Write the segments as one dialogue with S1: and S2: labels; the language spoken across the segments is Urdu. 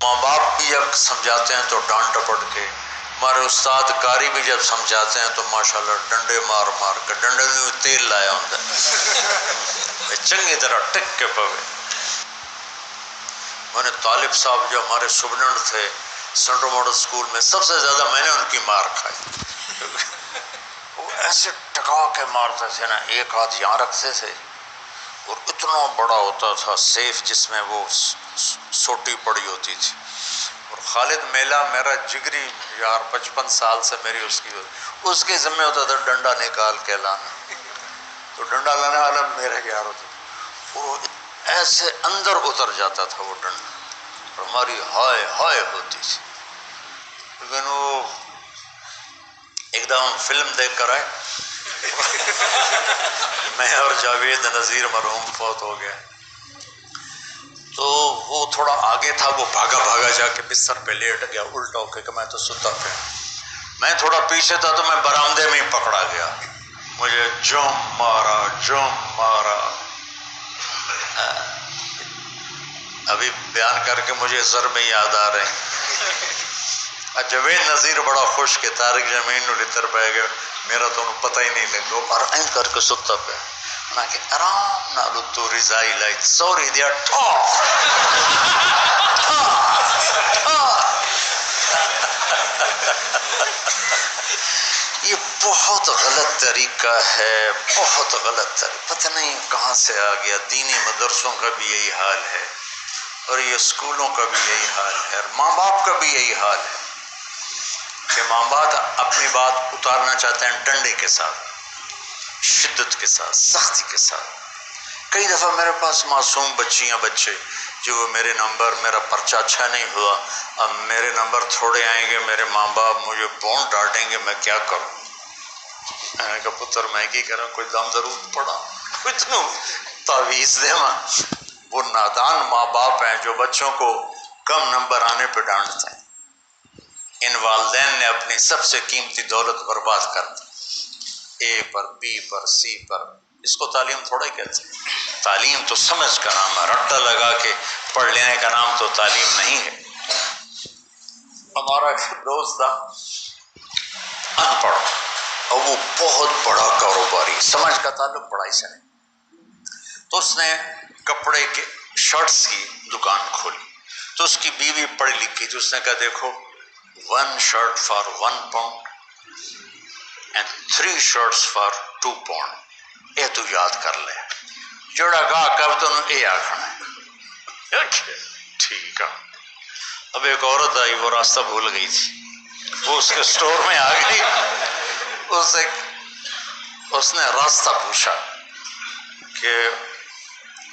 S1: ماں باپ بھی جب سمجھاتے ہیں تو ڈانٹ ڈپٹ کے، ہمارے استاد قاری بھی جب سمجھاتے ہیں تو ماشاءاللہ ڈنڈے مار مار کے، ڈنڈے میں تیل لایا ہوتا ہے چنگی طرح ٹک کے پوے۔ میں نے طالب صاحب جو ہمارے سپرنٹینڈنٹ تھے سینٹرل ماڈل اسکول میں، سب سے زیادہ میں نے ان کی مار کھائی۔ وہ ایسے ٹکا کے مارتے تھے نا، ایک ہاتھ یہاں رکھتے تھے اور اتنا بڑا ہوتا تھا سیف جس میں وہ سوٹی پڑی ہوتی تھی۔ اور خالد میلہ میرا جگری یار، 55 سال سے میری اس کے ذمہ ہوتا تھا ڈنڈا نکال کے لانا، تو ڈنڈا لانے والا میرا یار ہوتا تھا، وہ ایسے اندر اتر جاتا تھا وہ ڈنڈا، اور ہماری ہائے ہائے ہوتی تھی۔ لیکن وہ ایک دم ہم فلم دیکھ کر آئے میں اور جاوید نذیر مرحوم فوت ہو گیا، تو وہ تھوڑا آگے تھا، وہ بھاگا بھاگا جا کے بستر پہ لیٹ گیا الٹا ہو کے، کہ میں تو ستا پہ، میں تھوڑا پیچھے تھا تو میں برآمدے میں ہی پکڑا گیا، مجھے جم مارا۔ ابھی بیان کر کے مجھے ضرب یاد آ رہے ہیں۔ جاوید نذیر بڑا خوش کہ طارق جمین نو لتر پہ گیا، میرا تو انہوں پتہ ہی نہیں لگا، اور این کر کے ستا پہ میں کہ آرام نالو تو رضائی لائٹ سوری دیا ٹھا یہ بہت غلط طریقہ ہے، بہت غلط طریقہ، پتہ نہیں کہاں سے آ گیا۔ دینی مدرسوں کا بھی یہی حال ہے، اور یہ اسکولوں کا بھی یہی حال ہے، اور ماں باپ کا بھی یہی حال ہے کہ ماں باپ اپنی بات اتارنا چاہتے ہیں ڈنڈے کے ساتھ، شدت کے ساتھ، سختی کے ساتھ۔ کئی دفعہ میرے پاس معصوم بچیاں بچے جو میرے نمبر، میرا پرچہ اچھا نہیں ہوا، اب میرے نمبر تھوڑے آئیں گے، میرے ماں باپ مجھے بون ڈانٹیں گے، میں کیا کروں؟ میں نے کہا پتر میں کی کروں، کوئی دم ضرور پڑا، کچھ نو تعویذ دے ماں۔ وہ نادان ماں باپ ہیں جو بچوں کو کم نمبر آنے پہ ڈانٹتے ہیں۔ ان والدین نے اپنی سب سے قیمتی دولت برباد کر دی، اے پر، بی پر، سی پر۔ اس کو تعلیم تھوڑا ہی کہتے ہیں، تعلیم تو سمجھ کا نام ہے، رٹا لگا کے پڑھ لینے کا نام تو تعلیم نہیں ہے۔ ہمارا ایک دوست تھا ان پڑھ، اور وہ بہت بڑا کاروباری، سمجھ کا تعلق پڑھائی سے نہیں، تو اس نے کپڑے کے شرٹس کی دکان کھولی، تو اس کی بیوی پڑھی لکھی تھی، اس نے کہا دیکھو 1 shirt for 1 pound and 3 shirts for 2 pound، یہ تو یاد کر لے، جوڑا گاہ کب تو اے آکھنا ہے۔ ٹھیک ہے۔ اب ایک عورت آئی، وہ راستہ بھول گئی تھی، وہ اس کے سٹور میں آ گئی، اس نے راستہ پوچھا کہ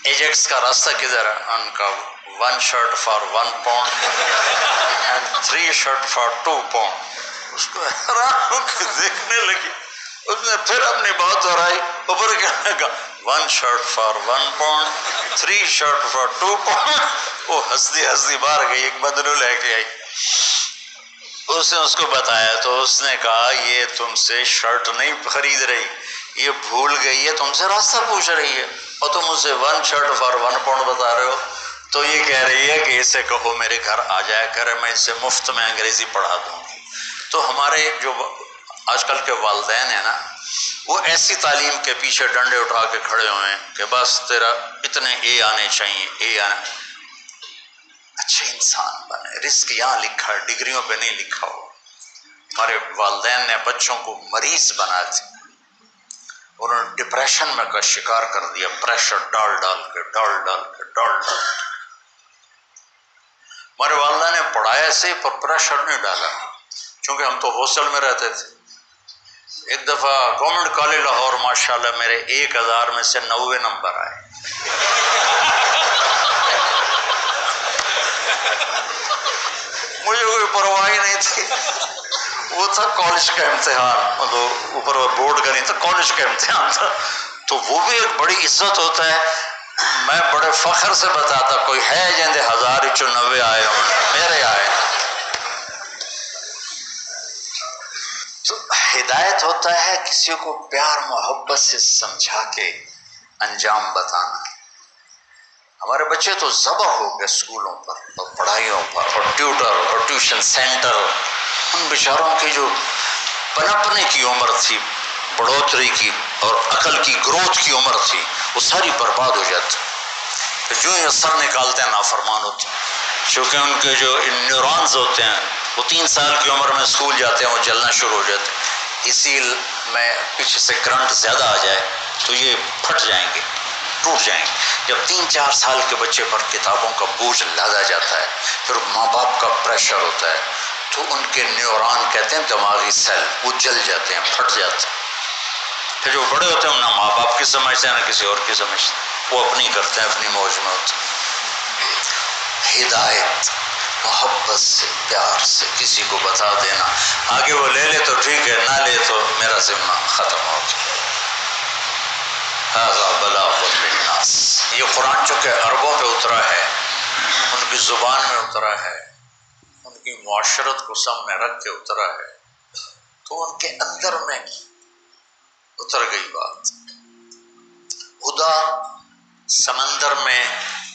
S1: ایجیکس کا راستہ کدھر ہے؟ ان کا 1 shirt for 1 pound and 3 shirt for 2 pound۔ اس کو حیران ہو کے دیکھنے لگی، اس نے پھر اپنی بات دہرائی، اوپر کہنے کا 1 shirt for 1 pound 3 shirt for 2 pound۔ وہ ہنستی باہر گئی، ایک بدلو لے کے آئی، اس نے اس کو بتایا، تو اس نے کہا یہ تم سے شرٹ نہیں خرید رہی، یہ بھول گئی ہے، تم سے راستہ پوچھ رہی ہے، اور تم اسے 1 shirt for 1 pound بتا رہے ہو، تو یہ کہہ رہی ہے کہ اسے کہو میرے گھر آ جایا کرے، میں اسے مفت میں انگریزی پڑھا دوں گی۔ تو ہمارے جو آج کل کے والدین ہیں نا، وہ ایسی تعلیم کے پیچھے ڈنڈے اٹھا کے کھڑے ہوئے ہیں کہ بس تیرا اتنے اے آنے چاہیے، اے آنا۔ اچھے انسان بنے، رزق یہاں لکھا ہے، ڈگریوں پہ نہیں لکھا ہو۔ ہمارے والدین نے بچوں کو مریض بنا دیا، انہوں نے ڈپریشن میں کا شکار کر دیا، پریشر ڈال کے۔ ہمارے والدہ نے پڑھایا سے پر پریشر نہیں ڈالا، چونکہ ہم تو ہاسٹل میں رہتے تھے۔ ایک دفعہ گورنمنٹ کالج لاہور ماشاءاللہ میرے 1000 میں سے 90 نمبر آئے، مجھے کوئی پرواہ ہی نہیں تھی، وہ تھا کالج کا امتحان، مطلب اوپر بورڈ کا نہیں تھا، کالج کا امتحان تھا، تو وہ بھی ایک بڑی عزت ہوتا ہے۔ میں بڑے فخر سے بتاتا کوئی ہے جندے 1000 آئے ہوں، میرے آئے۔ تو ہدایت ہوتا ہے کسی کو پیار محبت سے سمجھا کے انجام بتانا، ہمارے بچے تو ذبح ہو گئے اسکولوں پر اور پڑھائیوں پر اور ٹیوٹر اور ٹیوشن سینٹر. ان بیچاروں کی جو پنپنے کی عمر تھی، بڑھوتری کی اور عقل کی گروتھ کی عمر تھی، وہ ساری برباد ہو جاتی. جو ہی سر نکالتے ہیں نافرمان ہوتے ہیں، چونکہ ان کے جو نیورونز ہوتے ہیں وہ 3 سال کی عمر میں اسکول جاتے ہیں، وہ جلنا شروع ہو جاتے ہیں. اسی میں پیچھے سے کرنٹ زیادہ آ جائے تو یہ پھٹ جائیں گے، ٹوٹ جائیں گے. جب 3-4 سال کے بچے پر کتابوں کا بوجھ لادا جاتا ہے، پھر ماں باپ کا پریشر ہوتا ہے، تو ان کے نیورون کہتے ہیں دماغی سیل، وہ جل جاتے ہیں، پھٹ جاتے ہیں. پھر جو بڑے ہوتے ہیں نہ ماں باپ کی سمجھتے ہیں نہ کسی اور کی سمجھتے ہیں، وہ اپنی کرتے ہیں، اپنی موج میں ہوتے ہیں. ہدایت محبت سے، پیار سے کسی کو بتا دینا، آگے وہ لے لے تو ٹھیک ہے، نہ لے تو میرا ذمہ ختم ہو گیا. ھذا بلاغ للناس. یہ قرآن چونکہ عربوں پہ اترا ہے، ان کی زبان میں اترا ہے، ان کی معاشرت کو سامنے رکھ کے اترا ہے، تو ان کے اندر میں اتر گئی بات. ہدا سمندر میں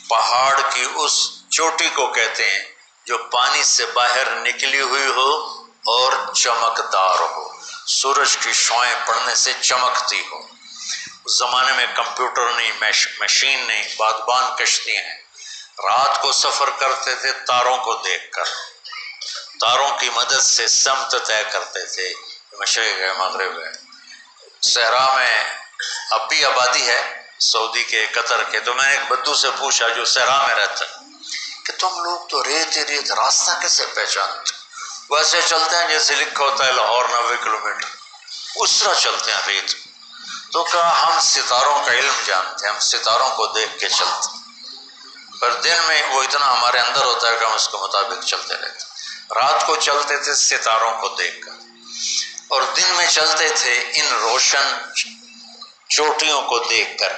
S1: پہاڑ کی اس چوٹی کو کہتے ہیں جو پانی سے باہر نکلی ہوئی ہو اور چمکدار ہو، سورج کی شعاعیں پڑنے سے چمکتی ہو. اس زمانے میں کمپیوٹر نہیں، مشین نہیں، بادبان کشتیاں ہیں. رات کو سفر کرتے تھے تاروں کو دیکھ کر، تاروں کی مدد سے سمت طے کرتے تھے، مشرق ہے مغرب ہے. صحرا میں اب بھی آبادی ہے، سعودی کے، قطر کے. تو میں نے ایک بدو سے پوچھا جو صحرا میں رہتا ہے کہ تم لوگ تو ریت ریت راستہ کیسے پہچانتے؟ ویسے چلتے ہیں جیسے لکھا ہوتا ہے لاہور 90 کلومیٹر، اس طرح چلتے ہیں ریت. تو کہا ہم ستاروں کا علم جانتے ہیں، ہم ستاروں کو دیکھ کے چلتے ہیں. پر دن میں وہ اتنا ہمارے اندر ہوتا ہے کہ ہم اس کے مطابق چلتے رہتے ہیں. رات کو چلتے تھے ستاروں کو دیکھ کر، اور دن میں چلتے تھے ان روشن چوٹیوں کو دیکھ کر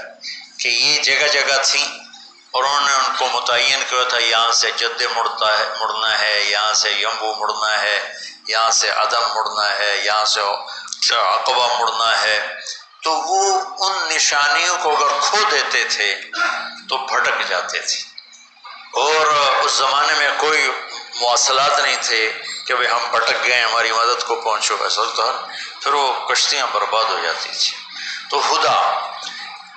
S1: کہ یہ جگہ جگہ تھیں، اور انہوں نے ان کو متعین کیا تھا یہاں سے جدے مڑنا ہے، یہاں سے یمبو مڑنا ہے، یہاں سے عدن مڑنا ہے، یہاں سے عقبہ مڑنا ہے. تو وہ ان نشانیوں کو اگر کھو دیتے تھے تو بھٹک جاتے تھے. اور اس زمانے میں کوئی مواصلات نہیں تھے کہ بھئی ہم بھٹک گئے ہماری مدد کو پہنچو، ایسا تو پھر وہ کشتیاں برباد ہو جاتی تھی. تو ہدا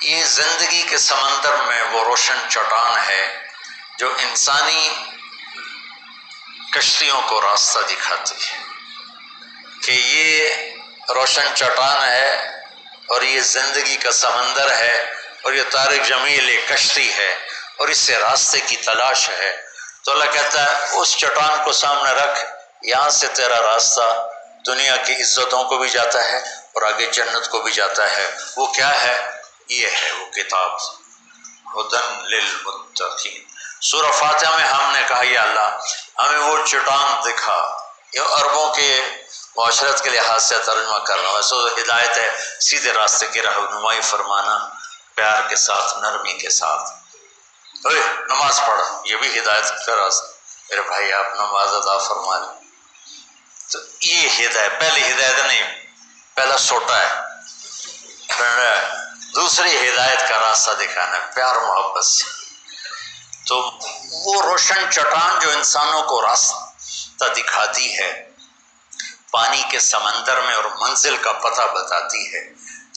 S1: یہ زندگی کے سمندر میں وہ روشن چٹان ہے جو انسانی کشتیوں کو راستہ دکھاتی ہے کہ یہ روشن چٹان ہے اور یہ زندگی کا سمندر ہے اور یہ طارق جمیل ایک کشتی ہے اور اس سے راستے کی تلاش ہے. تو اللہ کہتا ہے اس چٹان کو سامنے رکھ، یہاں سے تیرا راستہ دنیا کی عزتوں کو بھی جاتا ہے اور آگے جنت کو بھی جاتا ہے. وہ کیا ہے؟ یہ ہے وہ کتاب ہدن للمتقین. سورہ فاتحہ میں ہم نے کہا یا اللہ ہمیں وہ چٹان دکھا. یہ عربوں کے معاشرت کے لحاظ سے ترجمہ کر رہا ہوں. ویسے ہدایت ہے سیدھے راستے کی رہنمائی فرمانا، پیار کے ساتھ، نرمی کے ساتھ. نماز پڑھ، یہ بھی ہدایت کا راستہ. میرے بھائی آپ نماز ادا فرما لیں. تو یہ ہدایت، پہلی ہدایت نہیں، پہلا سوٹا ہے، دوسری ہدایت کا راستہ دکھانا ہے پیار محبت سے. تو وہ روشن چٹان جو انسانوں کو راستہ دکھاتی ہے پانی کے سمندر میں اور منزل کا پتہ بتاتی ہے،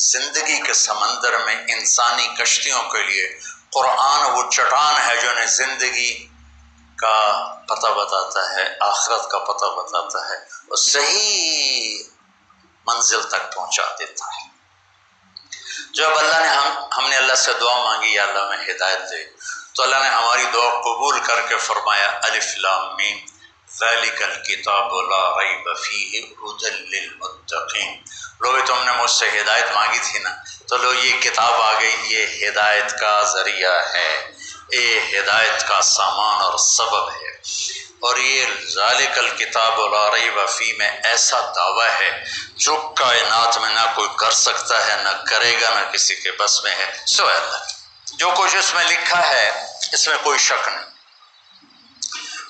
S1: زندگی کے سمندر میں انسانی کشتیوں کے لیے قرآن وہ چٹان ہے جو انہیں زندگی کا پتہ بتاتا ہے، آخرت کا پتہ بتاتا ہے اور صحیح منزل تک پہنچا دیتا ہے. جب اللہ نے ہم نے اللہ سے دعا مانگی یا اللہ میں ہدایت دے، تو اللہ نے ہماری دعا قبول کر کے فرمایا الف لام میم ذالک الکتاب لا ریب فیہ ھدی للمتقین. لوگ تم نے مجھ سے ہدایت مانگی تھی نا، تو لو یہ کتاب آ گئی، یہ ہدایت کا ذریعہ ہے، یہ ہدایت کا سامان اور سبب ہے. اور یہ ذالک الکتاب لا ریب فیہ میں ایسا دعویٰ ہے جو کائنات میں نہ کوئی کر سکتا ہے، نہ کرے گا، نہ کسی کے بس میں ہے سوائے اللہ. جو کچھ اس میں لکھا ہے اس میں کوئی شک نہیں.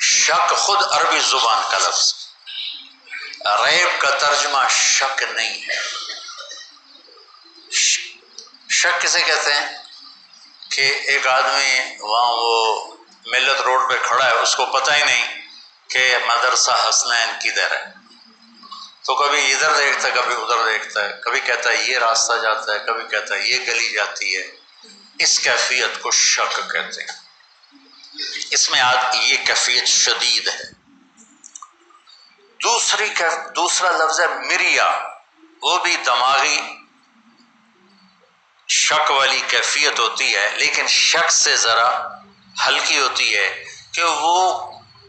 S1: شک خود عربی زبان کا لفظ، ریب کا ترجمہ شک نہیں ہے. شک کسے کہتے ہیں کہ ایک آدمی وہاں وہ ملت روڈ پہ کھڑا ہے، اس کو پتہ ہی نہیں کہ مدرسہ حسنین کدھر ہے، تو کبھی ادھر دیکھتا ہے کبھی ادھر دیکھتا ہے، کبھی کہتا ہے یہ راستہ جاتا ہے، کبھی کہتا ہے یہ گلی جاتی ہے۔ اس کیفیت کو شک کہتے ہیں۔ اس میں یہ کیفیت شدید ہے۔ دوسرا لفظ ہے مریا، وہ بھی دماغی شک والی کیفیت ہوتی ہے، لیکن شک سے ذرا ہلکی ہوتی ہے کہ وہ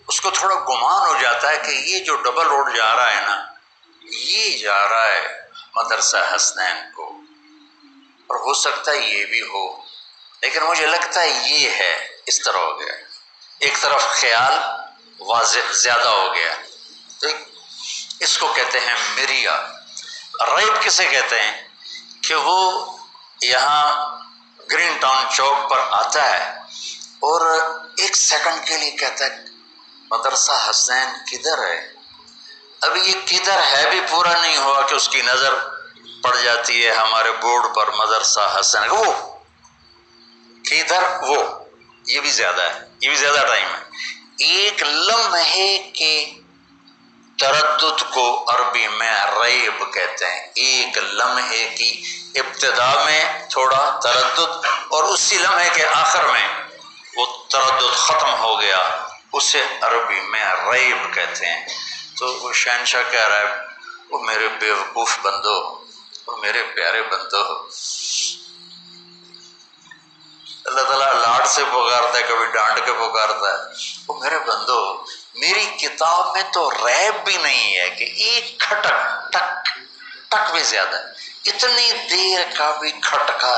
S1: اس کو تھوڑا گمان ہو جاتا ہے کہ یہ جو ڈبل روڈ جا رہا ہے نا، یہ جا رہا ہے مدرسہ حسنین کو، اور ہو سکتا ہے یہ بھی ہو، لیکن مجھے لگتا ہے یہ ہے۔ اس طرح ہو گیا، ایک طرف خیال واضح زیادہ ہو گیا، تو اس کو کہتے ہیں مریا۔ ریب کسے کہتے ہیں کہ وہ یہاں گرین ٹاؤن چوک پر آتا ہے اور ایک سیکنڈ کے لیے کہتا ہے مدرسہ حسنین کدھر ہے؟ ابھی یہ کدھر ہے بھی پورا نہیں ہوا کہ اس کی نظر پڑ جاتی ہے ہمارے بورڈ پر مدرسہ حسنین، وہ کدھر، وہ یہ بھی زیادہ ہے، یہ بھی زیادہ ٹائم ہے۔ ایک لمحے کے تردد کو عربی میں ریب کہتے ہیں۔ ایک لمحے کی ابتدا میں تھوڑا تردد اور اسی لمحے کے آخر میں وہ تردد ختم ہو گیا، اسے عربی میں ریب کہتے ہیں۔ تو وہ شہنشاہ کہہ رہا ہے وہ میرے بیوقوف بندو، وہ میرے پیارے بندو، اللہ تعالیٰ لاڈ سے پکارتا ہے، کبھی ڈانٹ کے پکارتا ہے، وہ میرے بندو میری کتاب میں تو ریب بھی نہیں ہے کہ ایک کھٹک ٹک ٹک بھی زیادہ ہے، اتنی دیر کا بھی کھٹکا